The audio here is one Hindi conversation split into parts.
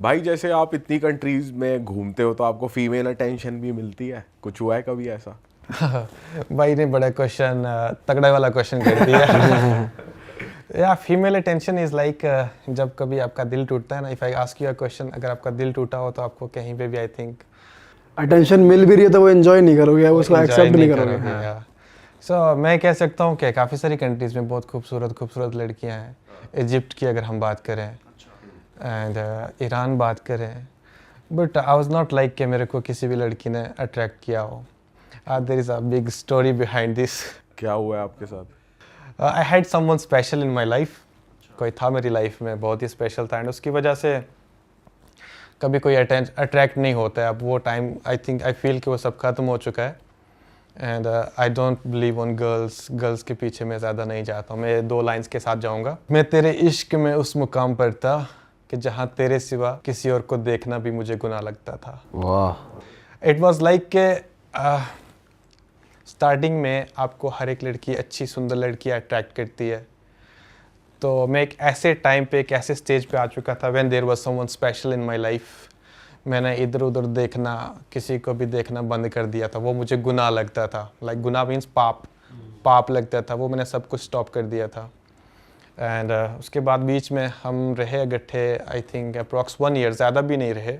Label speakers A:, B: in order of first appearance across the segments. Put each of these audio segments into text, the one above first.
A: भाई जैसे आप इतनी कंट्रीज में घूमते हो तो आपको फीमेल अटेंशन भी मिलती है, कुछ हुआ है कभी ऐसा?
B: भाई ने बड़ा क्वेश्चन, तगड़ा वाला क्वेश्चन कर दिया। या फीमेल अटेंशन इज लाइक, जब कभी आपका दिल टूटता है ना, if I ask you a question, अगर आपका दिल टूटा हो तो आपको कहीं पे भी आई थिंक
C: अटेंशन मिल भी रही है तो वो एंजॉय नहीं करोगे, उसको एक्सेप्ट नहीं करोगे।
B: हाँ। सो मैं कह सकता हूँ कि काफ़ी सारी कंट्रीज़ में बहुत खूबसूरत खूबसूरत लड़कियाँ हैं। इजिप्ट की अगर हम बात करें एंड ईरान बात करें, but I was not like कि मेरे को किसी भी लड़की ने अट्रैक्ट किया हो। There is a big story behind this.
A: क्या हुआ है आपके साथ?
B: I had someone special in my life. कोई था मेरी लाइफ में, बहुत ही स्पेशल था, एंड उसकी वजह से कभी कोई अट्रैक्ट नहीं होता है। अब वो टाइम आई फील कि वो सब खत्म हो चुका है। And I don't believe on girls के पीछे मैं ज़्यादा नहीं जाता हूँ। मैं 2 लाइन्स के साथ जाऊँगा। मैं तेरे इश्क में उस मुकाम पर था कि जहाँ तेरे सिवा किसी और को देखना भी मुझे गुनाह लगता था।
D: वाह।
B: इट वॉज लाइक के स्टार्टिंग में आपको हर एक लड़की, अच्छी सुंदर लड़की अट्रैक्ट करती है। तो मैं एक ऐसे टाइम पे, एक ऐसे स्टेज पे आ चुका था when there was someone special in my life. मैंने इधर उधर देखना, किसी को भी देखना बंद कर दिया था। वो मुझे गुनाह लगता था, लाइक गुनाह मीन्स पाप लगता था। वो मैंने सब कुछ स्टॉप कर दिया था। एंड उसके बाद बीच में हम रहे इकट्ठे, आई थिंक अप्रॉक्स 1 ईयर, ज़्यादा भी नहीं रहे।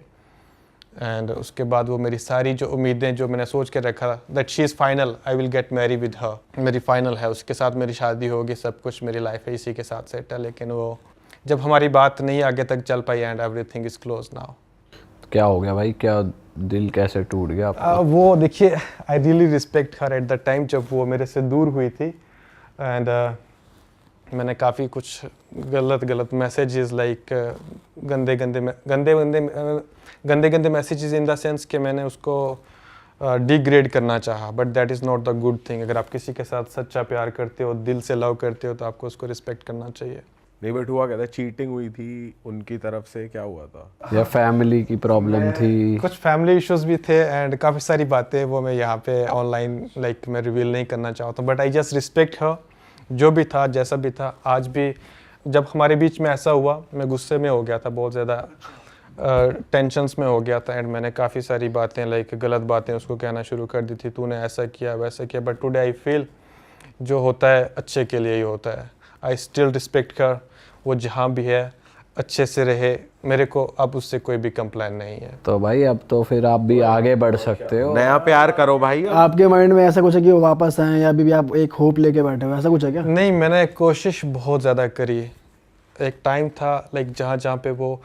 B: एंड उसके बाद वो मेरी सारी जो उम्मीदें जो मैंने सोच के रखा that she is final, I will get Mary with her, मेरी फाइनल है, उसके साथ मेरी शादी होगी, सब कुछ मेरी लाइफ है इसी के साथ सेट है। लेकिन वो जब हमारी बात नहीं आगे तक चल पाई and everything is close now.
D: क्या हो गया भाई, क्या दिल कैसे टूट गया आपका?
B: वो देखिए, I really respect her at the time जब वो मेरे से दूर हुई थी। एंड मैंने काफ़ी कुछ गलत मैसेजेस, लाइक गंदे गंदे मैसेजेस इन द सेंस कि मैंने उसको डिग्रेड करना चाहा, but that is not the good thing. अगर आप किसी के साथ सच्चा प्यार करते हो, दिल से लव करते हो, तो आपको उसको रिस्पेक्ट करना चाहिए।
A: नहीं बट हुआ क्या था? चीटिंग हुई थी उनकी तरफ से, क्या हुआ था?
D: या फैमिली की प्रॉब्लम थी?
B: कुछ फैमिली इश्यूज भी थे एंड काफ़ी सारी बातें वो मैं यहाँ पे ऑनलाइन लाइक मैं रिवील नहीं करना चाहता हूँ, but I just respect her. जो भी था, जैसा भी था, आज भी जब हमारे बीच में ऐसा हुआ, मैं गुस्से में हो गया था, बहुत ज़्यादा टेंशन्स में हो गया था। एंड मैंने काफ़ी सारी बातें, लाइक गलत बातें उसको कहना शुरू कर दी थी, तूने ऐसा किया वैसा किया। बट टुडे आई फील जो होता है अच्छे के लिए ही होता है। आई स्टिल रिस्पेक्ट कर, वो जहाँ भी है अच्छे से रहे, मेरे को अब उससे कोई भी कंप्लेन नहीं है।
D: तो भाई अब तो फिर आप भी आगे बढ़ सकते हो।
A: नया प्यार करो भाई।
C: आपके माइंड में ऐसा कुछ है कि वो वापस आए, या अभी भी आप एक होप लेके बैठे हो, ऐसा कुछ है क्या?
B: नहीं, मैंने कोशिश बहुत ज़्यादा करी। एक टाइम था लाइक जहाँ पे वो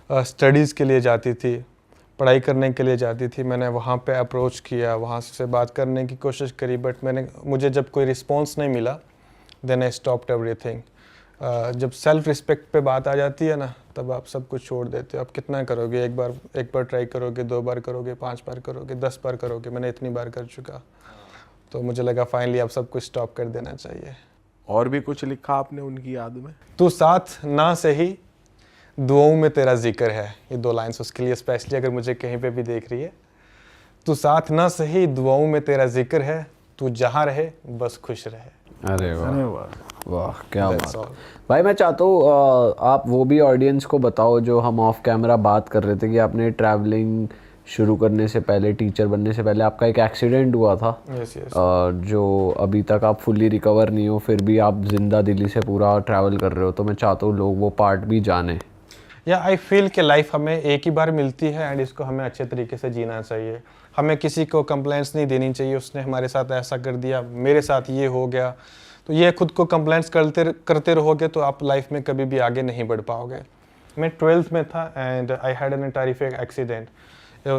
B: स्टडीज़ के लिए जाती थी, पढ़ाई करने के लिए जाती थी। मैंने वहाँ पे अप्रोच किया, वहाँ से बात करने की कोशिश करी, बट मुझे जब कोई रिस्पॉन्स नहीं मिला, देन आई स्टॉप्ड एवरीथिंग। जब सेल्फ रिस्पेक्ट पे बात आ जाती है ना, तब आप सब कुछ छोड़ देते हो। आप कितना करोगे? एक बार ट्राई करोगे, 2 बार करोगे, 5 बार करोगे, 10 बार करोगे। मैंने इतनी बार कर चुका, तो मुझे लगा फाइनली अब सब कुछ स्टॉप कर देना चाहिए।
A: और भी कुछ लिखा आपने उनकी याद में?
B: तू साथ ना सही, दुआओं में तेरा जिक्र है। ये 2 लाइन्स उसके लिए स्पेशली, अगर मुझे कहीं पे भी देख रही है। तू साथ ना सही, दुआओं में तेरा जिक्र है, तू जहाँ रहे बस खुश रहे।
D: अरे वाह, वाह क्या
B: That's
D: बात।
B: all.
D: भाई मैं चाहता हूँ आप वो भी ऑडियंस को बताओ जो हम ऑफ कैमरा बात कर रहे थे कि आपने ट्रैवलिंग शुरू करने से पहले, टीचर बनने से पहले आपका एक एक्सीडेंट हुआ था।
B: Yes, yes.
D: जो अभी तक आप फुल्ली रिकवर नहीं हो, फिर भी आप जिंदा दिली से पूरा ट्रैवल कर रहे हो। तो मैं चाहता हूँ लोग वो पार्ट भी जाने।
B: या आई फील कि लाइफ हमें एक ही बार मिलती है एंड इसको हमें अच्छे तरीके से जीना चाहिए। हमें किसी को कंप्लेंट्स नहीं देनी चाहिए, उसने हमारे साथ ऐसा कर दिया, मेरे साथ ये हो गया। तो ये खुद को कंप्लेंट्स करते रहोगे तो आप लाइफ में कभी भी आगे नहीं बढ़ पाओगे। मैं 12th में था and I had an terrific accident.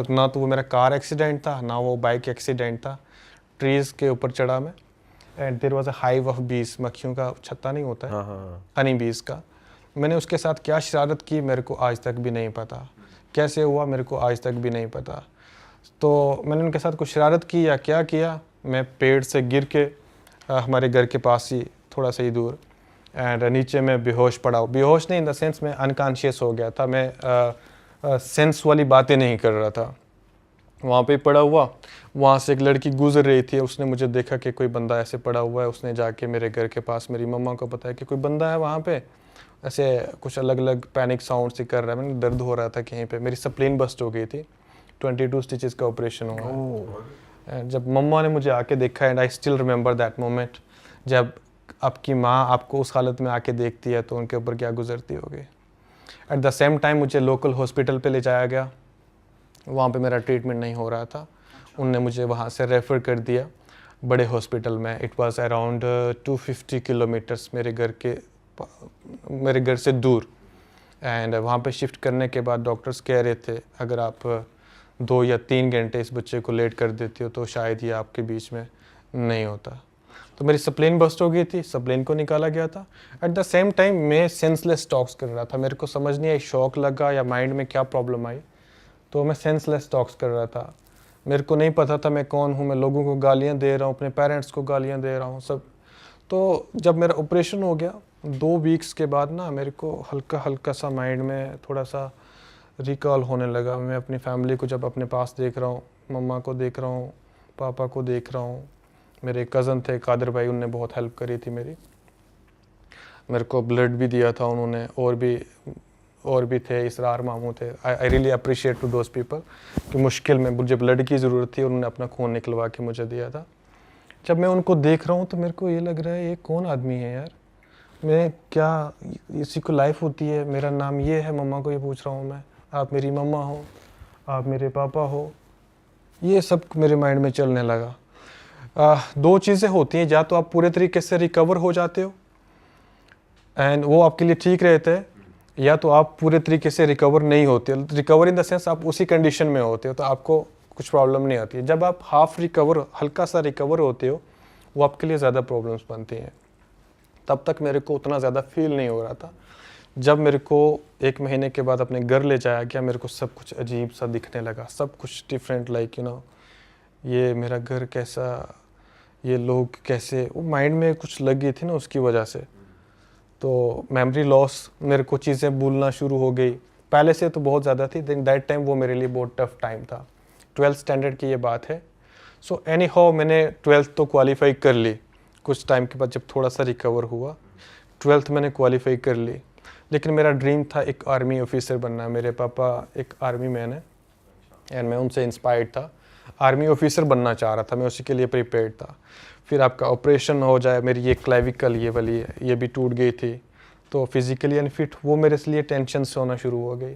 B: ना तो वो मेरा कार एक्सीडेंट था, ना वो बाइक एक्सीडेंट था। ट्रीज़ के ऊपर चढ़ा मैं and there was a hive of bees, मक्खियों का छत्ता नहीं होता है, हनी बीज का। मैंने उसके साथ क्या शरारत की मेरे को आज तक भी नहीं पता, कैसे हुआ मेरे को आज तक भी नहीं पता। तो मैंने उनके साथ कुछ शरारत की या क्या किया, मैं पेड़ से गिर के हमारे घर के पास ही थोड़ा सा ही दूर एंड नीचे मैं बेहोश पड़ा। बेहोश नहीं इन द सेंस मैं अनकॉन्शियस हो गया था। मैं सेंस वाली बातें नहीं कर रहा था। वहाँ पे पड़ा हुआ, वहाँ से एक लड़की गुजर रही थी, उसने मुझे देखा कि कोई बंदा ऐसे पड़ा हुआ है। उसने जाके मेरे घर के पास मेरी मम्मा को बताया कि कोई बंदा है वहाँ पे। ऐसे कुछ अलग अलग पैनिक साउंड से कर रहा है, मैंने दर्द हो रहा था कहीं पे, मेरी स्प्लीन बस्ट हो गई थी, 22 स्टिचेस का ऑपरेशन हुआ है। And जब मम्मा ने मुझे आके देखा, and I still remember that moment, जब आपकी माँ आपको उस हालत में आके देखती है तो उनके ऊपर क्या गुजरती होगी। एट द सेम टाइम मुझे लोकल हॉस्पिटल पे ले जाया गया, वहाँ पे मेरा ट्रीटमेंट नहीं हो रहा था, उनने मुझे वहाँ से रेफ़र कर दिया बड़े हॉस्पिटल में। इट वाज अराउंड 250 किलोमीटर्स मेरे घर से दूर। एंड वहाँ पे शिफ्ट करने के बाद डॉक्टर्स कह रहे थे अगर आप 2 या 3 घंटे इस बच्चे को लेट कर देते हो तो शायद ये आपके बीच में नहीं होता। तो मेरी स्प्लेन बस्ट हो गई थी, स्प्लेन को निकाला गया था। एट द सेम टाइम मैं सेंसलेस टॉक्स कर रहा था, मेरे को समझ नहीं आई शॉक लगा या माइंड में क्या प्रॉब्लम आई, तो मैं सेंसलेस टॉक्स कर रहा था। मेरे को नहीं पता था मैं कौन हूँ, मैं लोगों को गालियाँ दे रहा हूँ, अपने पेरेंट्स को गालियाँ दे रहा हूँ सब। तो जब मेरा ऑपरेशन हो गया 2 वीक्स के बाद ना मेरे को हल्का हल्का सा माइंड में थोड़ा सा रिकॉल होने लगा। मैं अपनी फैमिली को जब अपने पास देख रहा हूँ, मम्मा को देख रहा हूँ, पापा को देख रहा हूँ, मेरे कज़न थे कादिर भाई, उनने बहुत हेल्प करी थी मेरे को ब्लड भी दिया था उन्होंने, और भी थे, इसरार मामू थे। I really appreciate to those people कि मुश्किल में मुझे ब्लड की ज़रूरत थी, उन्होंने अपना खून निकलवा के मुझे दिया था। जब मैं उनको देख रहा हूँ तो मेरे को ये लग रहा है ये कौन आदमी है यार, मैं क्या, इसी को लाइफ होती है, मेरा नाम ये है, मम्मा को ये पूछ रहा हूँ मैं, आप मेरी मम्मा हो, आप मेरे पापा हो, ये सब मेरे माइंड में चलने लगा। 2 चीज़ें होती हैं, या तो आप पूरे तरीके से रिकवर हो जाते हो एंड वो आपके लिए ठीक रहता है, या तो आप पूरे तरीके से रिकवर नहीं होते। रिकवर इन द सेंस आप उसी कंडीशन में होते हो तो आपको कुछ प्रॉब्लम नहीं आती है। जब आप हाफ रिकवर, हल्का सा रिकवर होते हो, वो आपके लिए ज़्यादा प्रॉब्लम्स बनती हैं। तब तक मेरे को उतना ज़्यादा फील नहीं हो रहा था। जब मेरे को 1 महीने के बाद अपने घर ले जाया गया, मेरे को सब कुछ अजीब सा दिखने लगा, सब कुछ डिफरेंट, लाइक यू नो, ये मेरा घर कैसा, ये लोग कैसे, वो माइंड में कुछ लग गई थी ना उसकी वजह से। तो मेमोरी लॉस, मेरे को चीज़ें भूलना शुरू हो गई, पहले से तो बहुत ज़्यादा थी, देन दैट टाइम वो मेरे लिए बहुत टफ टाइम था। 12th स्टैंडर्ड की ये बात है। सो एनी हाउ मैंने 12th तो क्वालिफाई कर ली, कुछ टाइम के बाद जब थोड़ा सा रिकवर हुआ 12th मैंने क्वालिफाई कर ली। लेकिन मेरा ड्रीम था एक आर्मी ऑफिसर बनना। मेरे पापा एक आर्मी मैन है एंड मैं उनसे इंस्पायर्ड था, आर्मी ऑफिसर बनना चाह रहा था, मैं उसी के लिए प्रिपेयर्ड था। फिर आपका ऑपरेशन हो जाए, मेरी ये क्लेविकल ये वाली है, ये भी टूट गई थी, तो फिज़िकली अनफिट, वो मेरे लिए टेंशन से होना शुरू हो गई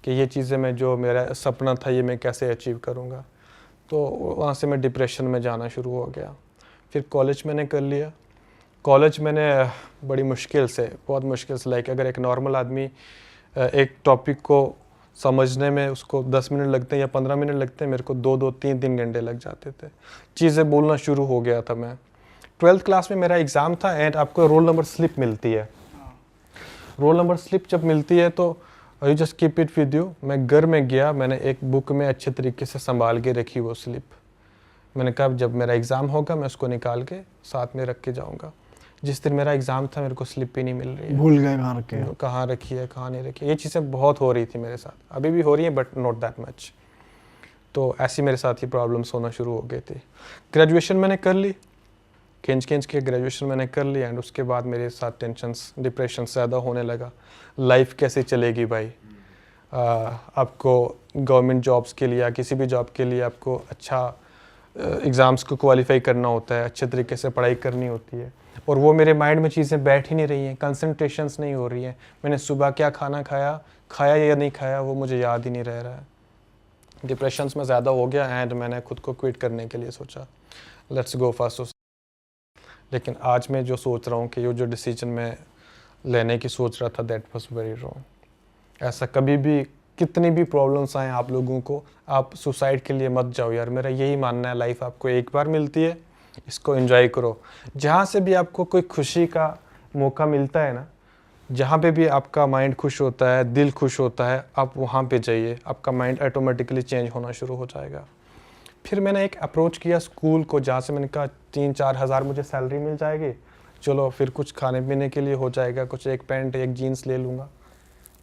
B: कि ये चीज़ें मैं, जो मेरा सपना था ये मैं कैसे अचीव करूँगा। तो वहाँ से मैं डिप्रेशन में जाना शुरू हो गया। फिर कॉलेज मैंने कर लिया। कॉलेज मैंने बड़ी मुश्किल से, बहुत मुश्किल से, लाइक अगर एक नॉर्मल आदमी एक टॉपिक को समझने में उसको 10 मिनट लगते हैं या 15 मिनट लगते हैं, मेरे को 2-2, 3-3 घंटे लग जाते थे। चीज़ें बोलना शुरू हो गया था मैं। 12th क्लास में मेरा एग्ज़ाम था एंड आपको रोल नंबर स्लिप मिलती है। रोल नंबर स्लिप जब मिलती है तो you just keep it with you. मैं घर में गया, मैंने एक बुक में अच्छे तरीके से संभाल के रखी वो स्लिप। मैंने कहा जब मेरा एग्ज़ाम होगा मैं उसको निकाल के साथ में रख के जाऊँगा। जिस दिन मेरा एग्ज़ाम था मेरे को स्लिप ही नहीं मिल रही है,
C: भूल गए कहाँ रखे,
B: कहाँ रखी है, कहाँ नहीं रखी है। ये चीज़ें बहुत हो रही थी मेरे साथ, अभी भी हो रही हैं बट नॉट दैट मच। तो ऐसी मेरे साथ ही प्रॉब्लम्स होना शुरू हो गई थी। ग्रेजुएशन मैंने कर ली, खींच के ग्रेजुएशन मैंने कर ली एंड उसके बाद मेरे साथ टेंशन्स, डिप्रेशन ज़्यादा होने लगा। लाइफ कैसे चलेगी भाई, आपको गवर्नमेंट जॉब्स के लिए या किसी भी जॉब के लिए आपको अच्छा एग्ज़ाम्स को क्वालिफाई करना होता है, अच्छे तरीके से पढ़ाई करनी होती है, और वो मेरे माइंड में चीज़ें बैठ ही नहीं रही हैं, कंसंट्रेशंस नहीं हो रही हैं। मैंने सुबह क्या खाना खाया या नहीं खाया वो मुझे याद ही नहीं रह रहा है। डिप्रेशंस में ज़्यादा हो गया एंड मैंने खुद को क्विट करने के लिए सोचा, लेट्स गो फास्ट। लेकिन आज मैं जो सोच रहा हूँ कि ये जो डिसीजन मैं लेने की सोच रहा था दैट वाज वेरी रॉन्ग। ऐसा कभी भी, कितनी भी प्रॉब्लम्स आए आप लोगों को, आप सुसाइड के लिए मत जाओ यार। मेरा यही मानना है, लाइफ आपको एक बार मिलती है, इसको एंजॉय करो। जहाँ से भी आपको कोई खुशी का मौका मिलता है ना, जहाँ पे भी आपका माइंड खुश होता है, दिल खुश होता है, आप वहाँ पे जाइए, आपका माइंड ऑटोमेटिकली चेंज होना शुरू हो जाएगा। फिर मैंने एक अप्रोच किया स्कूल को, जहाँ से मैंने कहा 3-4 हज़ार मुझे सैलरी मिल जाएगी, चलो फिर कुछ खाने पीने के लिए हो जाएगा, कुछ एक पैंट एक जीन्स ले लूँगा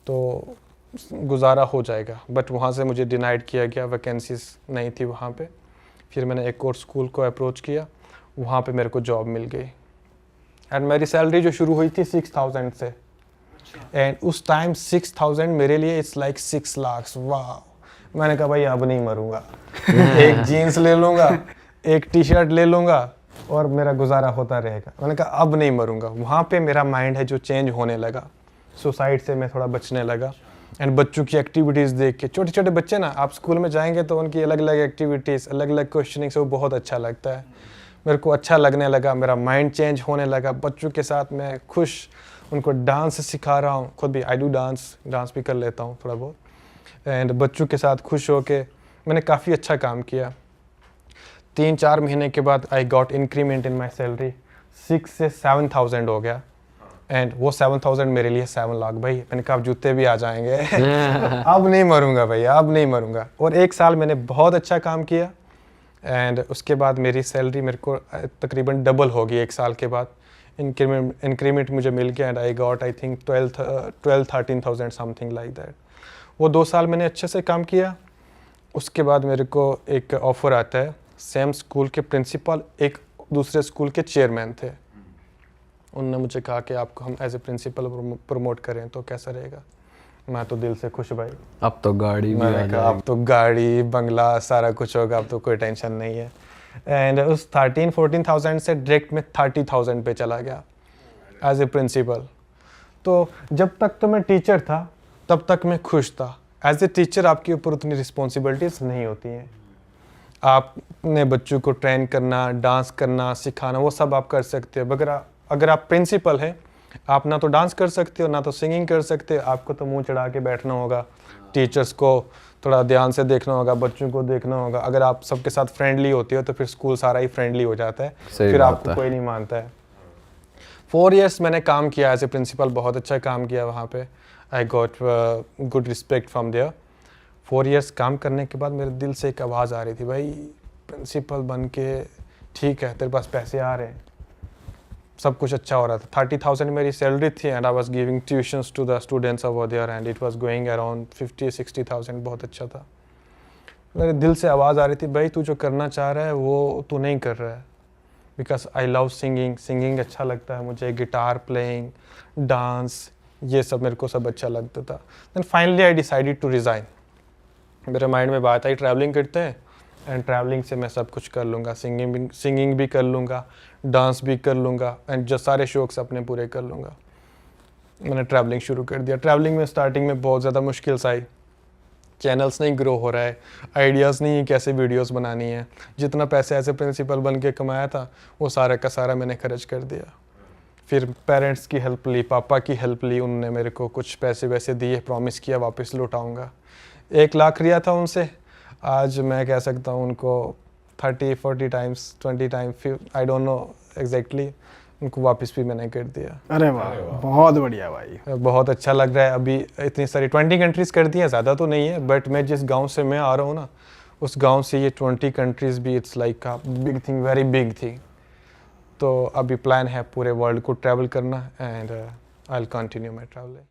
B: तो गुजारा हो जाएगा। बट वहाँ से मुझे डिनाइड किया गया, वैकेंसीज नहीं थी वहाँ पे। फिर मैंने एक और स्कूल को अप्रोच किया, वहाँ पे मेरे को जॉब मिल गई एंड मेरी सैलरी जो शुरू हुई थी 6,000 से, एंड उस टाइम 6,000 मेरे लिए इट्स लाइक 6 लाख। वाह, मैंने कहा भाई अब नहीं मरूंगा। एक जीन्स ले लूंगा, एक टी शर्ट ले लूंगा और मेरा गुजारा होता रहेगा। मैंने कहा अब नहीं मरूंगा। वहाँ पे मेरा माइंड है जो चेंज होने लगा। सुसाइड से मैं थोड़ा बचने लगा। एंड बच्चों की एक्टिविटीज़ देख के, छोटे छोटे बच्चे ना, आप स्कूल में जाएंगे तो उनकी अलग अलग एक्टिविटीज़, अलग अलग क्वेश्चनिंग से वो बहुत अच्छा लगता है। मेरे को अच्छा लगने लगा, मेरा माइंड चेंज होने लगा। बच्चों के साथ मैं खुश, उनको डांस सिखा रहा हूँ। खुद भी आई डू डांस भी कर लेता हूँ थोड़ा बहुत। एंड बच्चों के साथ खुश होके मैंने काफ़ी अच्छा काम किया। 3-4 महीने के बाद I got increment in my salary. 6 से 7,000 हो गया। एंड वो 7,000 मेरे लिए 7 लाख भाई। मैंने कहा अब जूते भी आ जाएंगे। अब नहीं मरूंगा भैया, अब नहीं मरूंगा। और 1 साल मैंने बहुत अच्छा काम किया। एंड उसके बाद मेरी सैलरी मेरे को तकरीबन डबल होगी 1 साल के बाद। इंक्रीमेंट मुझे मिल गया and I got I think 12-13,000 something like that. वो 2 साल मैंने अच्छे से काम किया। उसके बाद मेरे को एक ऑफ़र आता है, सेम स्कूल के प्रिंसिपल एक दूसरे स्कूल के चेयरमैन थे। उन्होंने मुझे कहा कि आपको हम एज ए प्रिंसिपल प्रमोट करें तो कैसा रहेगा। मैं तो दिल से खुश भाई।
D: अब तो गाड़ी भी आ
B: मैंने कहा अब तो गाड़ी बंगला सारा कुछ होगा, अब तो कोई टेंशन नहीं है। एंड उस 13-14,000 से डायरेक्ट में 30,000 पे चला गया एज ए प्रिंसिपल। तो जब तक तो मैं टीचर था तब तक मैं खुश था। एज ए टीचर आपके ऊपर उतनी रिस्पॉन्सिबिलिटीज़ नहीं होती हैं। आपने बच्चों को ट्रेन करना, डांस करना, सिखाना, वो सब आप कर सकते हो। अगर आप प्रिंसिपल हैं, आप ना तो डांस कर सकते हो ना तो सिंगिंग कर सकते हो। आपको तो मुंह चढ़ा के बैठना होगा, टीचर्स को थोड़ा ध्यान से देखना होगा, बच्चों को देखना होगा। अगर आप सबके साथ फ्रेंडली होते हो तो फिर स्कूल सारा ही फ्रेंडली हो जाता है, फिर आपको कोई नहीं मानता है। 4 years मैंने काम किया एज ए प्रिंसिपल, बहुत अच्छा काम किया वहाँ पे। I got good respect from there. 4 years काम करने के बाद मेरे दिल से एक आवाज़ आ रही थी, भाई प्रिंसिपल बन के ठीक है, तेरे पास पैसे आ रहे हैं, सब कुछ अच्छा हो रहा था। 30,000 मेरी सैलरी थी and I was giving tuitions to the students over there and it was going around 50-60,000, बहुत अच्छा था। मेरे दिल से आवाज़ आ रही थी, भाई तू जो करना चाह रहा है वो तू नहीं कर रहा है। बिकॉज आई लव सिंगिंग अच्छा लगता है मुझे, गिटार प्लेइंग, डांस, ये सब मेरे को सब अच्छा लगता था। Then finally I decided to resign. मेरे माइंड में बात आई ट्रैवलिंग करते हैं एंड ट्रैवलिंग से मैं सब कुछ कर लूँगा, सिंगिंग भी कर लूँगा, डांस भी कर लूँगा एंड जो सारे शौक़ अपने पूरे कर लूँगा। मैंने ट्रैवलिंग शुरू कर दिया। ट्रैवलिंग में स्टार्टिंग में बहुत ज़्यादा मुश्किल्स आई। चैनल्स नहीं ग्रो हो रहा है, आइडियाज़ नहीं है कैसे वीडियोस बनानी है। जितना पैसे ऐसे प्रिंसिपल बन के कमाया था वो सारा का सारा मैंने खर्च कर दिया। फिर पेरेंट्स की हेल्प ली, पापा की हेल्प ली, उन्होंने मेरे को कुछ पैसे वैसे दिए, प्रॉमिस किया वापस लौटाऊंगा। 1 लाख लिया था उनसे, आज मैं कह सकता हूँ उनको 30-40 times, 20 times, I don't know exactly, उनको वापस भी मैंने कर दिया।
C: अरे वाह, बहुत बढ़िया भाई।
B: बहुत अच्छा लग रहा है। अभी इतनी सारी 20 कंट्रीज़ कर दी हैं, ज़्यादा तो नहीं है, बट मैं जिस गांव से मैं आ रहा हूँ ना, उस गांव से ये 20 कंट्रीज़ भी it's like a big thing, very big thing. तो अभी प्लान है पूरे वर्ल्ड को ट्रैवल करना and I will continue my travelling.